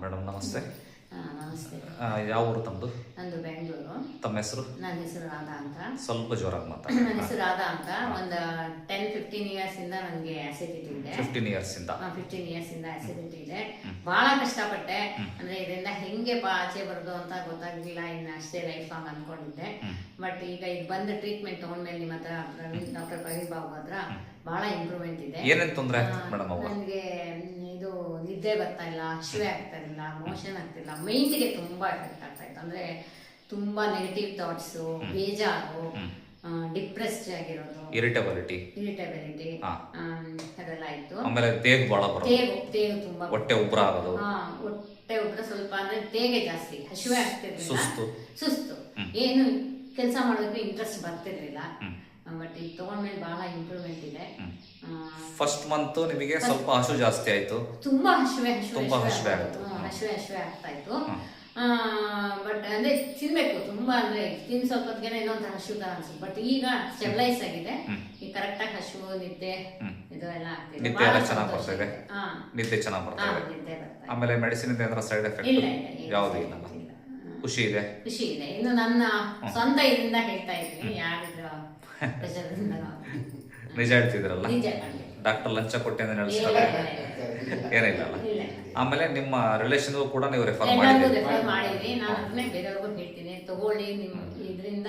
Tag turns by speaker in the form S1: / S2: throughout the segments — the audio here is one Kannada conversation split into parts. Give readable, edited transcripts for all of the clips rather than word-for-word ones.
S1: ಮೇಡಮ್ ನಮಸ್ತೆ.
S2: ನಮಸ್ತೆ.
S1: ಯಾವ ಊರು ತಮ್ಮದು?
S2: ನಂದು ಬೆಂಗಳೂರು.
S1: ತಮ್ಮ ಹೆಸರು?
S2: ನನ್ನ ಹೆಸರು ರಾಧಾ ಅಂತ.
S1: ಸ್ವಲ್ಪ ಜೋರಾಗಿ ಮಾತಾಡಿ.
S2: ನನ್ನ ಹೆಸರು ರಾಧಾ ಅಂತ. ಒಂದು 10-15 ಇಯರ್ಸ್ ಇಂದ ನನಗೆ ಅಸಿಡಿಟಿ ಇದೆ.
S1: 15 ಇಯರ್ಸ್ ಇಂದ
S2: 15 ಇಯರ್ಸ್ ಇಂದ ಅಸಿಡಿಟಿ ಇದೆ. ಬಹಳ ಕಷ್ಟಪಟ್ಟೆ. ಅಂದ್ರೆ ಇದರಿಂದ ಹೆಂಗೆ ಆಚೆ ಬರೋದು ಅಂತ ಗೊತ್ತಾಗ್ಲಿಲ್ಲ. ಇನ್ನು ಅಷ್ಟೇ ಲೈಫ್ ಲಾಂಗ್ ಅನ್ಕೊಂಡಿದ್ದೆ. ಬಟ್ ಈಗ ಇದು ಬಂದ ಟ್ರೀಟ್ಮೆಂಟ್ ತಗೊಂಡ್ಮೇಲೆ ನಿಮ್ಮ ಹತ್ರ ಡಾಕ್ಟರ್ ಪ್ರವೀಣ್ ಬಾಬು ಹತ್ರ ಬಹಳ ಇಂಪ್ರೂವ್ಮೆಂಟ್ ಇದೆ.
S1: ಏನೇನು ತೊಂದರೆ ಆಗ್ತದೆ ಮೇಡಮ್?
S2: ನನಗೆ ಇದು ನಿದ್ದೆ ಬರ್ತಾ ಇಲ್ಲ, ಹಸಿವೆ ಆಗ್ತಾ ಇಲ್ಲ, ಮೋಷನ್ ಆಗ್ತಿಲ್ಲ, ಮೈಂಡ್ಗೆ ತುಂಬಾ ಎಫೆಕ್ಟ್ ಆಗ್ತಾ ಇತ್ತು. ಅಂದ್ರೆ ತುಂಬಾ ನೆಗೆಟಿವ್ ಥಾಟ್ಸು, ಬೇಜಾರು, ಡಿಪ್ರೆಸ್ಡ್ ಆಗಿರೋದು, ಇರಿಟಬಿಲಿಟಿ ಅದೆಲ್ಲ ಇತ್ತು.
S1: ಆಮೇಲೆ ತೇಗು ಬಹಳ ಬರೋದು.
S2: ತೇಗು ತುಂಬಾ,
S1: ಹೊಟ್ಟೆ ಉಬ್ರ ಆಗೋದು.
S2: ಹೊಟ್ಟೆ ಉಬ್ರ ಸ್ವಲ್ಪ ಅಂದ್ರೆ ತೇಗೆ ಜಾಸ್ತಿ, ಹಸಿವೆ ಆಗ್ತಿರ್ಲಿಲ್ಲ, ಸುಸ್ತು, ಏನು ಕೆಲಸ ಮಾಡೋದಕ್ಕೆ ಇಂಟ್ರೆಸ್ಟ್ ಬರ್ತಿರ್ಲಿಲ್ಲ. ಬಟ್ ಈಗ ತಗೊಂಡ್ಮೇಲೆ ಬಹಳ ಇಂಪ್ರೂವ್ಮೆಂಟ್ ಇದೆ.
S1: ಫಸ್ಟ್ ಮಂತ್ ನಿಮಗೆ ಸ್ವಲ್ಪ ಹಸು ಜಾಸ್ತಿ ಆಯ್ತು,
S2: ತುಂಬಾ ಹಸಿವೆ ಆಗ್ತಾ ಇತ್ತು. ಬಟ್ ಅಂದ್ರೆ ತಿನ್ಬೇಕು ತುಂಬಾ, ಅಂದ್ರೆ ತಿನ್ ಸ್ವಲ್ಪ ಹೊತ್ತಿಗೆ ಇನ್ನೊಂದು ಹಸು ತರ ಅನ್ಸುತ್ತೆ. ಬಟ್ ಈಗ ಸ್ಟೆಬಿಲೈಸ್ ಆಗಿದೆ. ಈಗ ಕರೆಕ್ಟ್ ಆಗಿ ಹಸು, ನಿದ್ದೆ ಇದು ಎಲ್ಲ ಆಗ್ತಿದೆ.
S1: ನಿದ್ದೆ ಎಲ್ಲ ಚೆನ್ನಾಗಿ ಬರ್ತಾ ಇದೆ. ನಿದ್ದೆ ಚೆನ್ನಾಗಿ ಬರ್ತಾ ಇದೆ. ಆಮೇಲೆ ಮೆಡಿಸಿನ್ ಇಂದ ಏನಾರ ಸೈಡ್ ಎಫೆಕ್ಟ್ ಯಾವುದು ಇಲ್ಲ? ಖುಷಿ ಇದೆ.
S2: ಇನ್ನು ನನ್ನ ಸ್ವಂತ ಇದರಿಂದ ಹೇಳ್ತಾ ಇದ್ದೀನಿ. ಯಾರಿದ್ರು
S1: ನಿಜ ಹೇಳ್ತಿದ್ರಲ್ಲ, ಡಾಕ್ಟರ್ ಲಂಚ ಕೊಟ್ಟೆ ಅಂತ ನಡೆಸ್ತಾರೆ, ಏನಿಲ್ಲ ಅಲ್ಲ. ಆಮೇಲೆ ನಿಮ್ಮ ರಿಲೇಷನ್ ಕೂಡ ನೀವು ರೆಫರ್
S2: ಮಾಡಿದ್ರಿ. ನಾನು ಅದನ್ನೇ ಬೇರೆಯವ್ರಿಗೂ ಹೇಳ್ತೀನಿ, ತಗೊಳ್ಳಿ. ನಿಮ್ ಇದರಿಂದ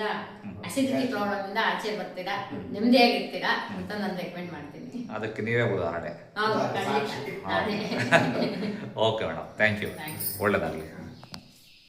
S2: ಅಸಿಡಿಟಿ ಪ್ರಾಬ್ಲಮ್ ಇಂದ ಆಚೆ ಬರ್ತೀರಾ, ನೆಮ್ಮದಿಯಾಗಿರ್ತೀರಾ ಅಂತ ನಾನು ರೆಕಮೆಂಡ್ ಮಾಡ್ತೀನಿ.
S1: ಅದಕ್ಕೆ ನೀವೇ ಉದಾಹರಣೆ. Okay madam, thank you, ಒಳ್ಳೆದಾಗಲಿ.